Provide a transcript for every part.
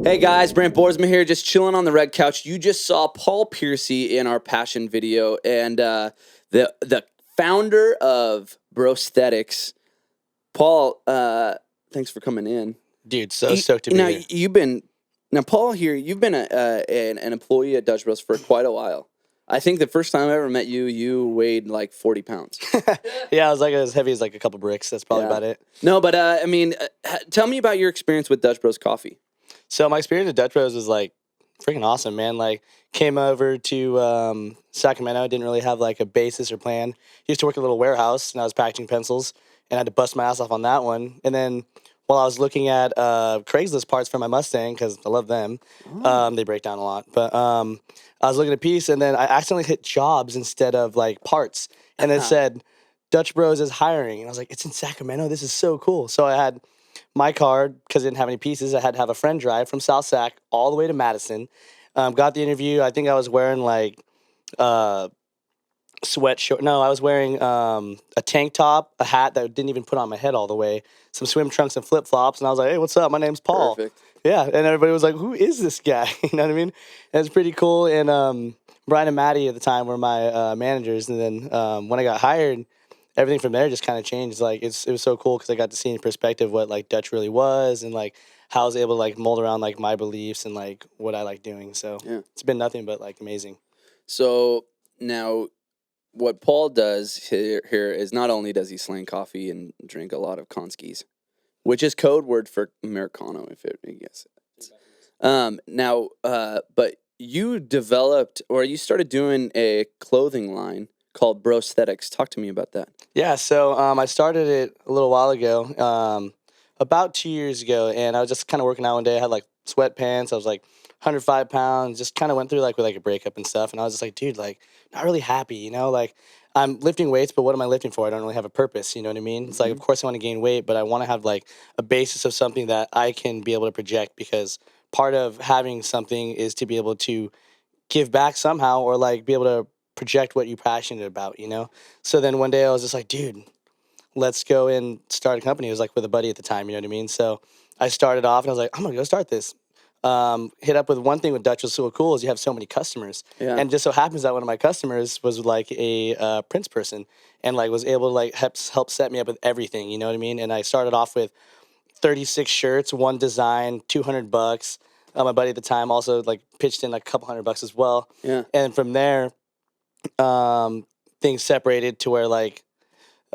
Hey guys, Brant here, just chilling on the red couch. You just saw Paul Pearcey in our passion video, and the founder of Brosthetix. Paul, thanks for coming in. Dude, so stoked to be here. Paul here. You've been an employee at Dutch Bros for quite a while. I think the first time I ever met you, you weighed like 40 pounds. Yeah, I was like as heavy as like a couple bricks. That's probably about it. No, but tell me about your experience with Dutch Bros Coffee. So my experience at Dutch Bros was like freaking awesome, man. Like came over to Sacramento, didn't really have like a basis or plan. Used to work at a little warehouse, and I was packaging pencils, and I had to bust my ass off on that one. And then while I was looking at Craigslist parts for my Mustang, because I love them, they break down a lot. But I was looking at a piece, and then I accidentally hit jobs instead of like parts, and it said Dutch Bros is hiring, and I was like, it's in Sacramento. This is so cool. So I had my card, because I didn't have any pieces. I had to have a friend drive from South Sac all the way to Madison. Got the interview. I think I was wearing like sweatshirt. No, I was wearing a tank top, a hat that didn't even put on my head all the way, some swim trunks and flip flops. And I was like, hey, what's up? My name's Paul. Perfect. Yeah. And everybody was like, who is this guy? You know what I mean? And it's pretty cool. And Brian and Maddie at the time were my managers. And then when I got hired, everything from there just kind of changed. Like it was so cool because I got to see in perspective what like Dutch really was, and like how I was able to like mold around like my beliefs and like what I like doing. So It's been nothing but like amazing. So now, what Paul does here is not only does he slang coffee and drink a lot of Konskis, which is code word for Americano, but you developed, or you started doing a clothing line called Brosthetix. Talk to me about that. Yeah, so I started it a little while ago, about 2 years ago, and I was just kind of working out one day. I had like sweatpants. I was like 105 pounds. Just kind of went through like with like a breakup and stuff, and I was just like, dude, like not really happy, you know? Like I'm lifting weights, but what am I lifting for? I don't really have a purpose. You know what I mean? It's like, of course, I want to gain weight, but I want to have like a basis of something that I can be able to project, because part of having something is to be able to give back somehow, or like be able to project what you're passionate about, you know? So then one day I was just like, dude, let's go and start a company. It was like with a buddy at the time, you know what I mean? So I started off and I was like, I'm gonna go start this. Hit up with one thing with Dutch was so cool is you have so many customers. Yeah. And just so happens that one of my customers was like a Prince person, and like was able to like help set me up with everything, you know what I mean? And I started off with 36 shirts, one design, $200. My buddy at the time also like pitched in like a couple $100 as well. Yeah. And from there, things separated to where like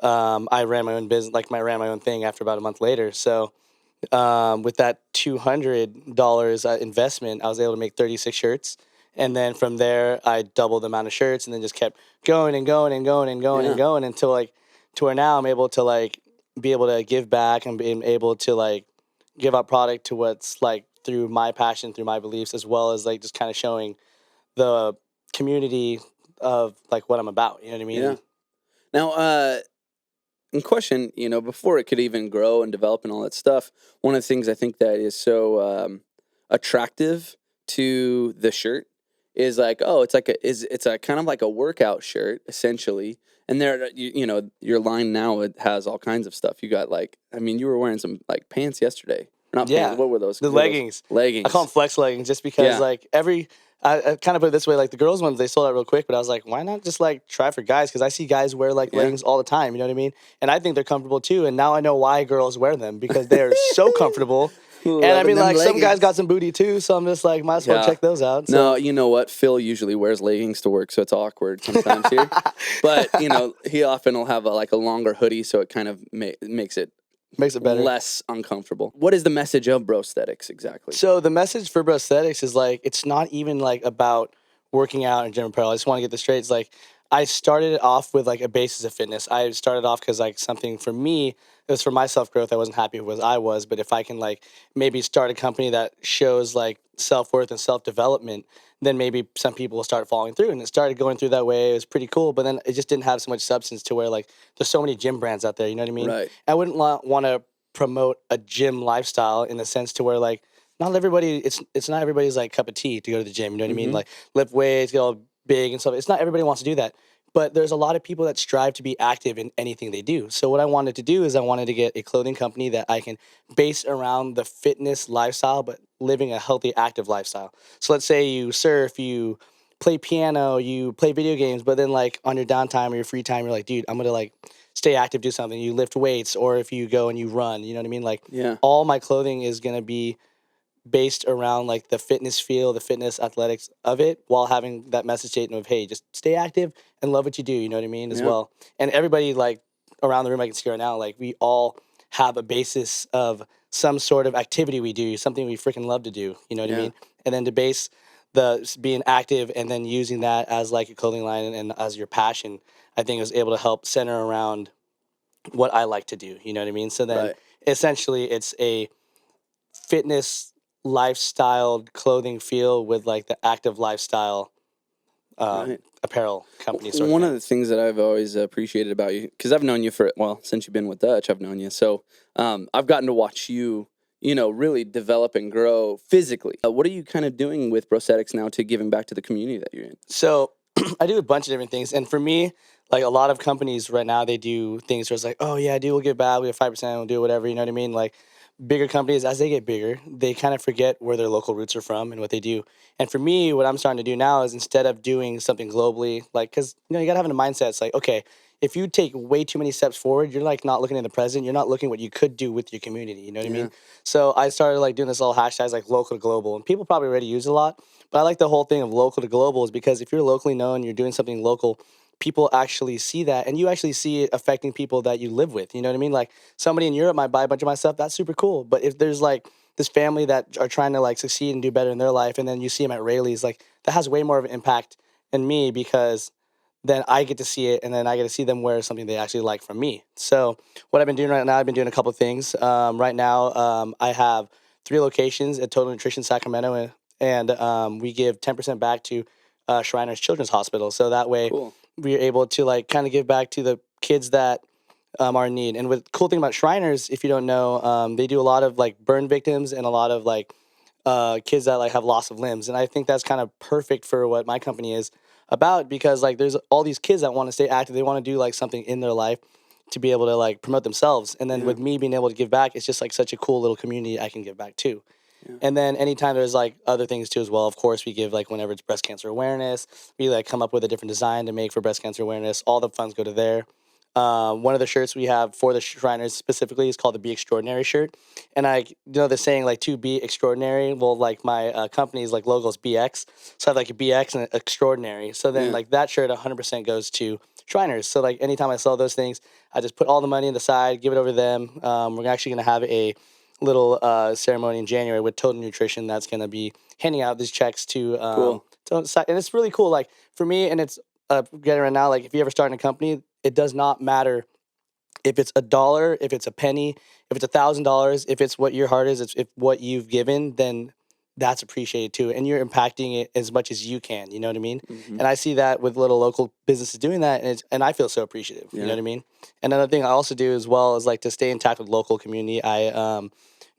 I ran my own business, like I ran my own thing after about a month later. So with that $200 investment, I was able to make 36 shirts. And then from there, I doubled the amount of shirts, and then just kept going and going and going and going and going until like to where now I'm able to like be able to give back and being able to like give out product to what's like through my passion, through my beliefs, as well as like just kind of showing the community of like what I'm about. You know what I mean? Yeah. Now, in question, before it could even grow and develop and all that stuff, one of the things I think that is so attractive to the shirt is like, it's a kind of like a workout shirt essentially. And there, your line now, it has all kinds of stuff. You got like, you were wearing some like pants yesterday. Not pants. What were those? The leggings. Leggings. I call them flex leggings just because like I kind of put it this way, like the girls ones, they sold out real quick, but I was like, why not just like try for guys? Because I see guys wear like leggings all the time, you know what I mean? And I think they're comfortable too. And now I know why girls wear them, because they're so comfortable. And I mean, like some guys got some booty too, so I'm just like, might as well check those out. So. No, you know what? Phil usually wears leggings to work, so it's awkward sometimes here. But he often will have a longer hoodie, so it kind of makes it better, less uncomfortable. What is the message of Brosthetix exactly? So the message for Brosthetix is like, it's not even like about working out and gym apparel. I just want to get this straight. It's like I started it off with like a basis of fitness. I started off because like something for me, it was for my self-growth. I wasn't happy with what I was, but if I can like maybe start a company that shows like self-worth and self-development, then maybe some people will start following through. And it started going through that way. It was pretty cool, but then it just didn't have so much substance to where like there's so many gym brands out there, you know what I mean? Right. I wouldn't want to promote a gym lifestyle in the sense to where like not everybody, it's not everybody's like cup of tea to go to the gym, you know what I mean? Like lift weights, get all big and stuff. It's not everybody wants to do that. But there's a lot of people that strive to be active in anything they do. So what I wanted to do is I wanted to get a clothing company that I can base around the fitness lifestyle, but living a healthy, active lifestyle. So let's say you surf, you play piano, you play video games, but then like on your downtime or your free time, you're like, dude, I'm gonna like stay active, do something. You lift weights, or if you go and you run, you know what I mean? Like Yeah. all my clothing is gonna be based around like the fitness feel, the fitness athletics of it, while having that message statement of, hey, just stay active and love what you do. You know what I mean? As Yeah. well. And everybody like around the room, I can see right now, like we all have a basis of some sort of activity we do, something we freaking love to do. You know what I Yeah. meing? And then to base being active and then using that as like a clothing line and as your passion, I think it was able to help center around what I like to do. You know what I mean? So then Right. essentially it's a fitness lifestyle clothing feel with like the active lifestyle Right. apparel company sort of One of thing. the things that I've always appreciated about you, because I've known you for, well, since you've been with Dutch, I've known you. So I've gotten to watch you, really develop and grow physically. What are you kind of doing with Brosthetix now to giving back to the community that you're in? So I do a bunch of different things. And for me, like a lot of companies right now, they do things where it's like, oh yeah, dude, we'll give back. We have 5%, we'll do whatever. You know what I mean? Like bigger companies, as they get bigger, they kind of forget where their local roots are from and what they do. And for me, what I'm starting to do now is instead of doing something globally, like, cause you gotta have a mindset. It's like, okay, if you take way too many steps forward, you're like not looking in the present. You're not looking what you could do with your community. You know what I Yeah. mean? So I started like doing this little hashtags like local to global, and people probably already use it a lot. But I like the whole thing of local to global is because if you're locally known, you're doing something local, people actually see that, and you actually see it affecting people that you live with. You know what I mean? Like somebody in Europe might buy a bunch of my stuff. That's super cool. But if there's like this family that are trying to like succeed and do better in their life, and then you see them at Rayleigh's, like that has way more of an impact in me because then I get to see it, and then I get to see them wear something they actually like from me. So what I've been doing right now, I've been doing a couple of things. Right now, I have 3 locations at Total Nutrition Sacramento, and we give 10% back to Shriners Children's Hospital. So that way, Cool. we're able to like kind of give back to the kids that are in need. And with cool thing about Shriners, if you don't know, they do a lot of like burn victims and a lot of like kids that like have loss of limbs. And I think that's kind of perfect for what my company is about because like there's all these kids that want to stay active. They want to do like something in their life to be able to like promote themselves. And then Yeah. with me being able to give back, it's just like such a cool little community I can give back to. Yeah. And then anytime there's like other things too as well, of course we give like whenever it's breast cancer awareness, we like come up with a different design to make for breast cancer awareness. All the funds go to there. One of the shirts we have for the Shriners specifically is called the Be Extraordinary shirt. And I know the saying like to be extraordinary. Well, like my company's like logo is BX. So I have like a BX and an extraordinary. So then Yeah. like that shirt 100% goes to Shriners. So like anytime I sell those things, I just put all the money on the side, give it over to them. We're actually going to have a little ceremony in January with Total Nutrition that's going to be handing out these checks to, Cool. and it's really cool. Like for me, and it's getting right now, like if you ever start in a company, it does not matter if it's $1, if it's a penny, if it's $1,000, if it's what your heart is, if what you've given, then that's appreciated too. And you're impacting it as much as you can, you know what I mean? Mm-hmm. And I see that with little local businesses doing that, and I feel so appreciative, you know Yeah. what I mean? And another thing I also do as well is like to stay in touch with local community. I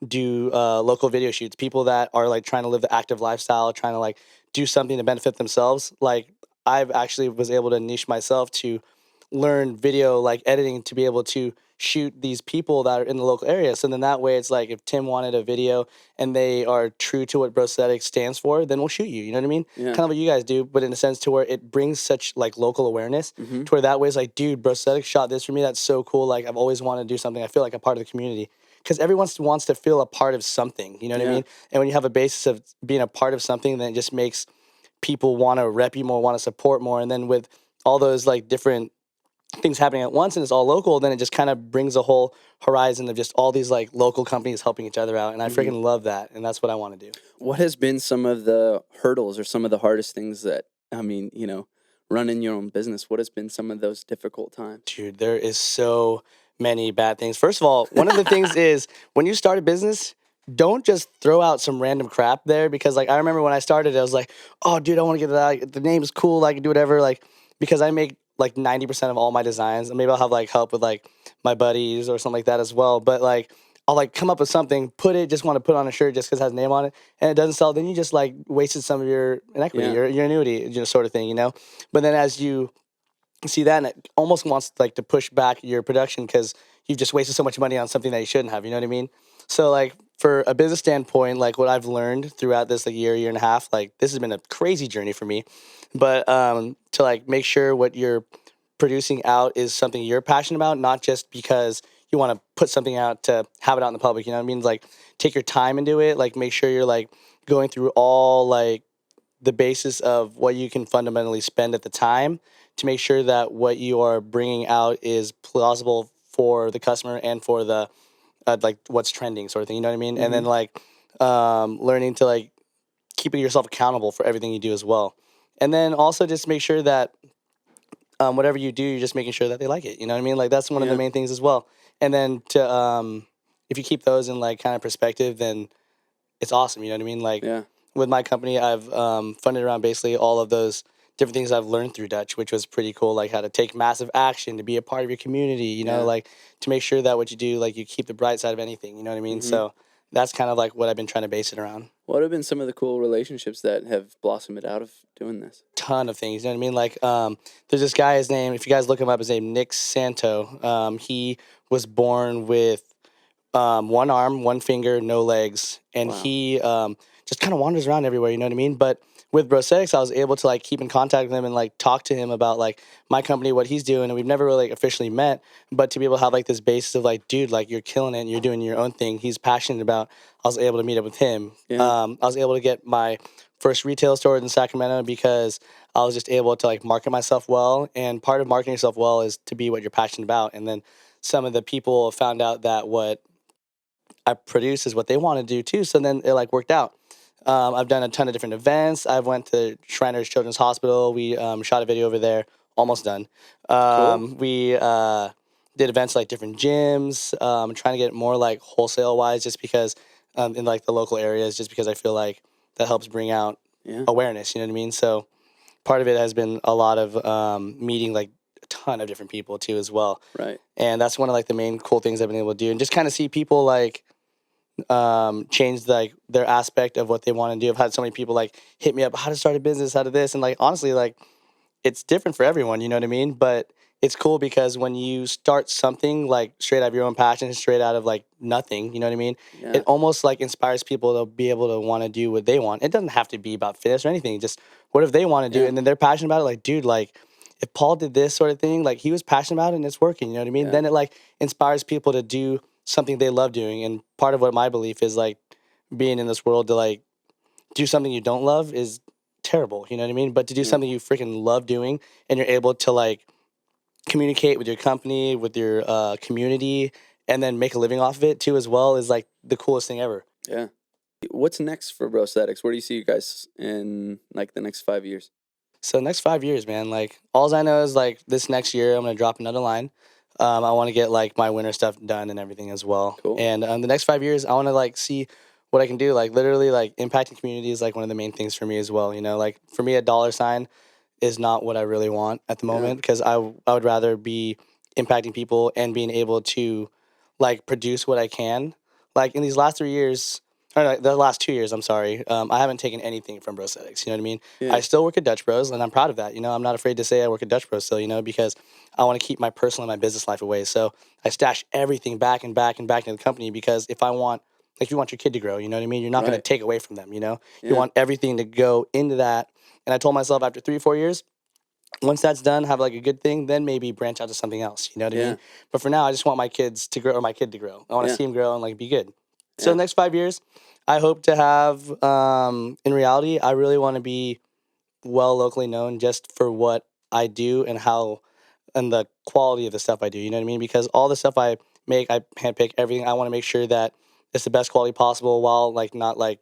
do local video shoots, people that are like trying to live the active lifestyle, trying to like do something to benefit themselves. Like I've actually was able to niche myself to learn video like editing to be able to shoot these people that are in the local area. So then that way it's like if Tim wanted a video and they are true to what Brosthetix stands for, then we'll shoot you. You know what I mean? Yeah. Kind of what you guys do, but in a sense to where it brings such like local awareness Mm-hmm. to where that way it's like, dude, Brosthetix shot this for me. That's so cool. Like I've always wanted to do something. I feel like a part of the community. Because everyone wants to feel a part of something, you know what I Yeah. mean? And when you have a basis of being a part of something, then it just makes people want to rep you more, want to support more. And then with all those like different things happening at once and it's all local, then it just kind of brings a whole horizon of just all these like local companies helping each other out. And I Mm-hmm. freaking love that. And that's what I want to do. What has been some of the hurdles or some of the hardest things that, running your own business? What has been some of those difficult times? Dude, there is so many bad things. First of all, one of the things is when you start a business, don't just throw out some random crap there because like I remember when I started, I was like, oh dude, I want to get that. The name's cool, I can do whatever. Like because I make like 90% of all my designs. And maybe I'll have like help with like my buddies or something like that as well. But like I'll like come up with something, just want to put on a shirt just because it has a name on it, and it doesn't sell, then you just like wasted some of your inequity, Yeah. your annuity, sort of thing, you know? But then as you see that, and it almost wants like to push back your production because you've just wasted so much money on something that you shouldn't have. You know what I mean? So like for a business standpoint, like what I've learned throughout this like year and a half, like this has been a crazy journey for me. But to like make sure what you're producing out is something you're passionate about, not just because you want to put something out to have it out in the public. You know what I mean? Like take your time into it. Like make sure you're like going through all like the basis of what you can fundamentally spend at the time to make sure that what you are bringing out is plausible for the customer and for the like what's trending sort of thing. You know what I mean? And then like learning to like keeping yourself accountable for everything you do as well. And then also just make sure that whatever you do, you're just making sure that they like it. You know what I mean? Like that's one of the Yeah. main things as well. And then to if you keep those in like kind of perspective, then it's awesome. You know what I mean? Like Yeah. with my company, I've funded around basically all of those different things I've learned through Dutch, which was pretty cool. Like how to take massive action to be a part of your community. You know, Yeah. like to make sure that what you do, like you keep the bright side of anything. You know what I mean? So that's kind of like what I've been trying to base it around. What have been some of the cool relationships that have blossomed out of doing this? Ton of things. You know what I mean? Like, there's this guy. His name, if you guys look him up, his name Nick Santo. He was born with one arm, one finger, no legs, and Wow. he just kind of wanders around everywhere. You know what I mean? But with Brosthetix, I was able to like keep in contact with him and like talk to him about like my company, what he's doing, and we've never really like, officially met, but to be able to have like this basis of like, dude, like you're killing it, and you're doing your own thing. He's passionate about. I was able to meet up with him. Yeah. I was able to get my first retail store in Sacramento because I was just able to like market myself well, and part of marketing yourself well is to be what you're passionate about. And then some of the people found out that what I produce is what they want to do too. So then it like worked out. I've done a ton of different events. I went to Shriners Children's Hospital. We shot a video over there. Almost done. Cool. We did events like different gyms. Trying to get more like wholesale wise, just because in like the local areas, just because I feel like that helps bring out Yeah. awareness. You know what I mean? So part of it has been a lot of meeting like a ton of different people too as well. Right. And that's one of like the main cool things I've been able to do, and just kind of see people like change like their aspect of what they want to do. I've had so many people like hit me up how to start a business, how to this, and like honestly, like it's different for everyone. You know what I mean? But it's cool because when you start something like straight out of your own passion, straight out of like nothing, you know what I mean? Yeah. It almost like inspires people to be able to want to do what they want. It doesn't have to be about fitness or anything. Just what if they want to do, Yeah. and then they're passionate about it. Like, dude, like if Paul did this sort of thing, like he was passionate about it and it's working. You know what I mean? Yeah. Then it like inspires people to do something they love doing. And part of what my belief is like being in this world to like do something you don't love is terrible. You know what I mean? But to do Yeah. something you freaking love doing and you're able to like communicate with your company, with your community, and then make a living off of it too as well is like the coolest thing ever. Yeah. What's next for Brosthetix? Where do you see you guys in like the next 5 years? So next 5 years, man, like all I know is like this next year I'm gonna drop another line. I want to get like my winter stuff done and everything as well. Cool. And the next 5 years, I want to like see what I can do. Like literally, like impacting community is like one of the main things for me as well. You know, like for me, a dollar sign is not what I really want at the Yeah. moment because I would rather be impacting people and being able to like produce what I can. Like in these last 3 years, or no, the last 2 years, I'm sorry, I haven't taken anything from Brosthetix. You know what I mean? Yeah. I still work at Dutch Bros, and I'm proud of that. You know, I'm not afraid to say I work at Dutch Bros still. You know, because I want to keep my personal and my business life away. So I stash everything back and back and back into the company because if I want, like, you want your kid to grow, you know what I mean? You're not going to Right. take away from them. You know, Yeah. you want everything to go into that. And I told myself after 3 or 4 years, once that's done, have like a good thing, then maybe branch out to something else. You know what I Yeah. mean? But for now, I just want my kids to grow, or my kid to grow. I want to Yeah. see him grow and like be good. So Yeah. the next 5 years, I hope to have. In reality, I really want to be well locally known just for what I do and how and the quality of the stuff I do. You know what I mean? Because all the stuff I make, I handpick everything. I want to make sure that it's the best quality possible while like not like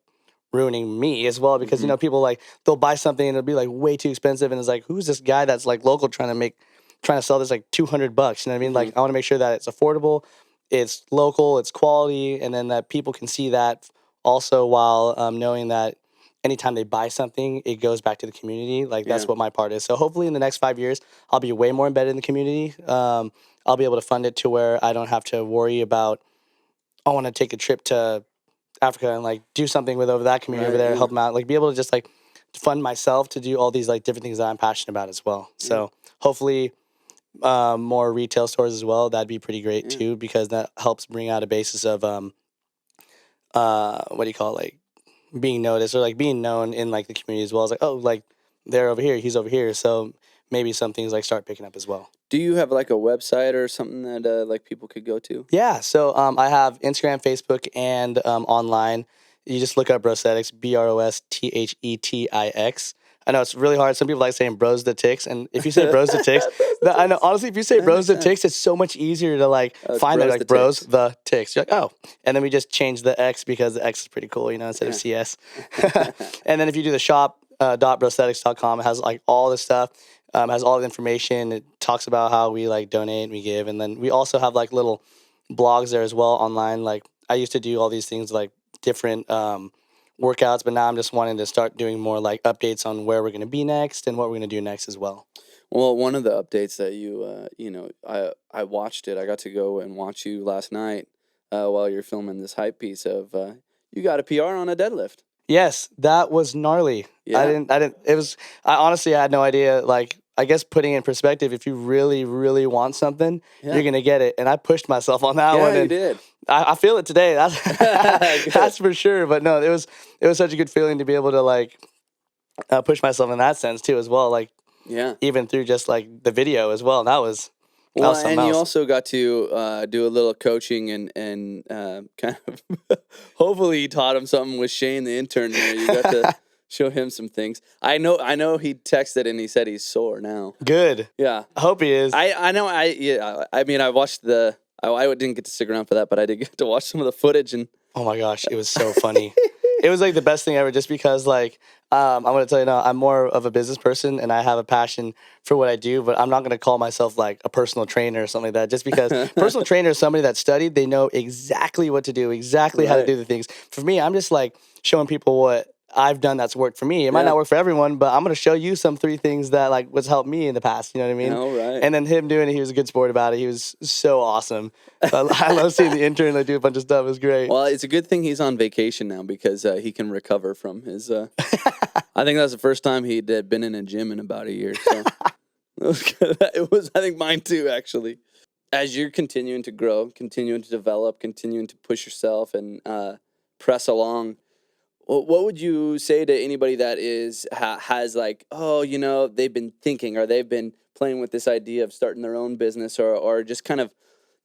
ruining me as well. Because you know people like they'll buy something and it'll be like way too expensive and it's like who's this guy that's like local trying to sell this like $200. You know what I mean? Like I want to make sure that it's affordable, it's local, it's quality, and then that people can see that also while knowing that anytime they buy something, it goes back to the community. Like that's Yeah. what my part is. So hopefully in the next 5 years, I'll be way more embedded in the community. I'll be able to fund it to where I don't have to worry about. I want to take a trip to Africa and like do something with over that community over Right. there, Yeah. help them out. Like be able to just like fund myself to do all these like different things that I'm passionate about as well. So hopefully more retail stores as well. That'd be pretty great Yeah. too because that helps bring out a basis of what do you call it, like being noticed or like being known in like the community as well. It's like, oh, like they're over here, he's over here, so maybe some things like start picking up as well. Do you have like a website or something that like people could go to? Yeah, so I have Instagram, Facebook, and online. You just look up Brosthetix, Brosthetix. I know it's really hard. Some people like saying Brosthetix, and if you say Brosthetix, I know honestly, if you say That makes sense. Brosthetix, it's so much easier to like Oh, it's find that like Bros Brosthetix. the Tix. You're like, oh, and then we just change the X because the X is pretty cool, instead of Yeah. CS. And then if you do the shop .brosthetix.com, it has like all this stuff. Has all the information. It talks about how we like donate, we give, and then we also have like little blogs there as well online. Like I used to do all these things like different workouts, but now I'm just wanting to start doing more like updates on where we're going to be next and what we're going to do next as well. Well, one of the updates that I watched it. I got to go and watch you last night while you're filming this hype piece of you got a PR on a deadlift. Yes, that was gnarly. Yeah. I honestly had no idea. Like, I guess putting in perspective, if you really, really want something, Yeah. you're going to get it. And I pushed myself on that Yeah, one. you And did. I feel it today. That's, Good. that's for sure. But no, it was such a good feeling to be able to like push myself in that sense too, as well. Like, Yeah. even through just like the video as well. That was Well, something and you else. also got to do a little coaching and kind of hopefully you taught him something with Shane, the intern there. You got to show him some things. I know he texted and he said he's sore now. Good. Yeah. I hope he is. I know. I mean, I watched I didn't get to stick around for that, but I did get to watch some of the footage and. Oh my gosh, it was so funny. It was like the best thing ever, just because like I'm gonna tell you now, I'm more of a business person and I have a passion for what I do, but I'm not gonna call myself like a personal trainer or something like that. Just because personal trainer is somebody that studied, they know exactly what to do, exactly how to Right. do the things. For me, I'm just like showing people what I've done that's worked for me. It might Yeah. not work for everyone, but I'm gonna show you some 3 things that like what's helped me in the past. You know what I mean? All right. And then him doing it, he was a good sport about it. He was so awesome. I love seeing the intern like do a bunch of stuff. It was great. Well, it's a good thing he's on vacation now because he can recover from his. I think that's the first time he'd been in a gym in about a year. So it was good. It was, I think, mine too, actually. As you're continuing to grow, continuing to develop, continuing to push yourself and press along, what would you say to anybody that has like, they've been thinking or they've been playing with this idea of starting their own business or just kind of,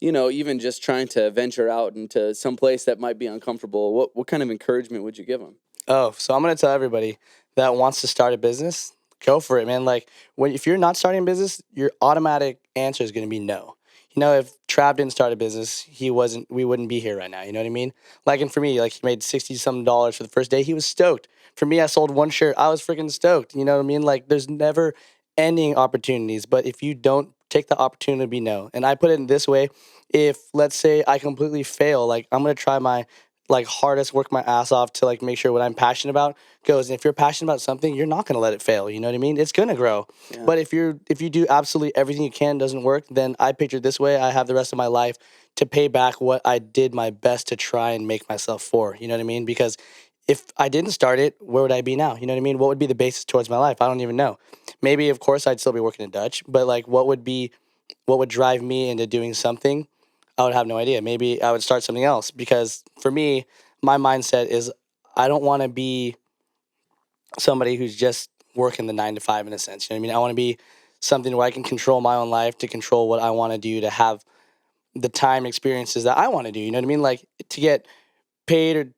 even just trying to venture out into some place that might be uncomfortable? What kind of encouragement would you give them? Oh, so I'm gonna tell everybody that wants to start a business, go for it, man. Like if you're not starting a business, your automatic answer is gonna be no. If Trav didn't start a business, we wouldn't be here right now. You know what I mean? Like, and for me, like he made $60-something for the first day. He was stoked. For me, I sold one shirt. I was freaking stoked. You know what I mean? Like, there's never ending opportunities. But if you don't take the opportunity to be no, and I put it in this way, if let's say I completely fail, like I'm gonna try my like hardest, work my ass off to like make sure what I'm passionate about goes. And if you're passionate about something, you're not gonna let it fail. You know what I mean? It's gonna grow. Yeah. But if you do absolutely everything you can doesn't work, then I picture this way: I have the rest of my life to pay back what I did my best to try and make myself for. You know what I mean? Because if I didn't start it, where would I be now? You know what I mean? What would be the basis towards my life? I don't even know. Maybe, of course, I'd still be working in Dutch, but like, what would drive me into doing something? I would have no idea. Maybe I would start something else, because for me, my mindset is I don't want to be somebody who's just working the 9 to 5 in a sense. You know what I mean? I want to be something where I can control my own life, to control what I want to do, to have the time experiences that I want to do. You know what I mean? Like, to get paid or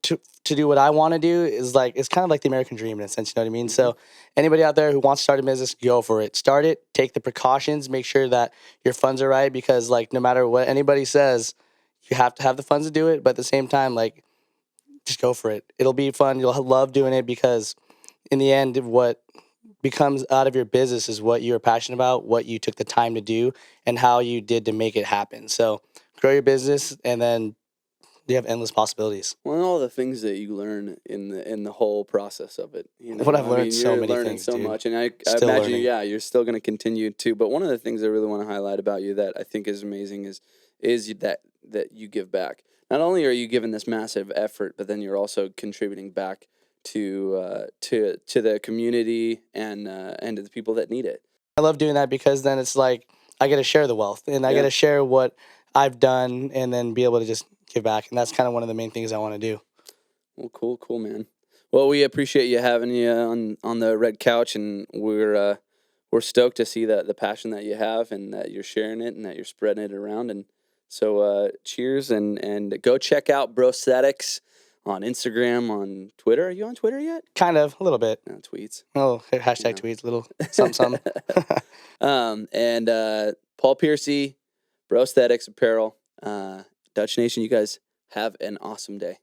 to do what I want to do is like, it's kind of like the American dream in a sense. You know what I mean? So anybody out there who wants to start a business, go for it. Start it. Take the precautions. Make sure that your funds are right, because like no matter what anybody says, you have to have the funds to do it. But at the same time, like, just go for it. It'll be fun. You'll love doing it, because in the end, what becomes out of your business is what you're passionate about, what you took the time to do, and how you did to make it happen. So grow your business, and then you have endless possibilities. Well, and all the things that you learn in the whole process of it. What I've learned, so you're many learning things, so dude. much, and I Still imagine, learning. yeah, you're still going to continue to. But one of the things I really want to highlight about you that I think is amazing is that you give back. Not only are you giving this massive effort, but then you're also contributing back to the community and to the people that need it. I love doing that, because then it's like I get to share the wealth, and I Yeah. get to share what I've done, and then be able to just give back. And that's kind of one of the main things I want to do. Well, cool, man. Well, we appreciate you having you on the red couch, and we're stoked to see the passion that you have and that you're sharing it and that you're spreading it around. And so, cheers, and go check out Brosthetix on Instagram, on Twitter. Are you on Twitter yet? Kind of, a little bit. No, tweets. Oh, hashtag tweets, little something, something. And Paul Pearcey, Brosthetix apparel, Dutch Nation. You guys have an awesome day.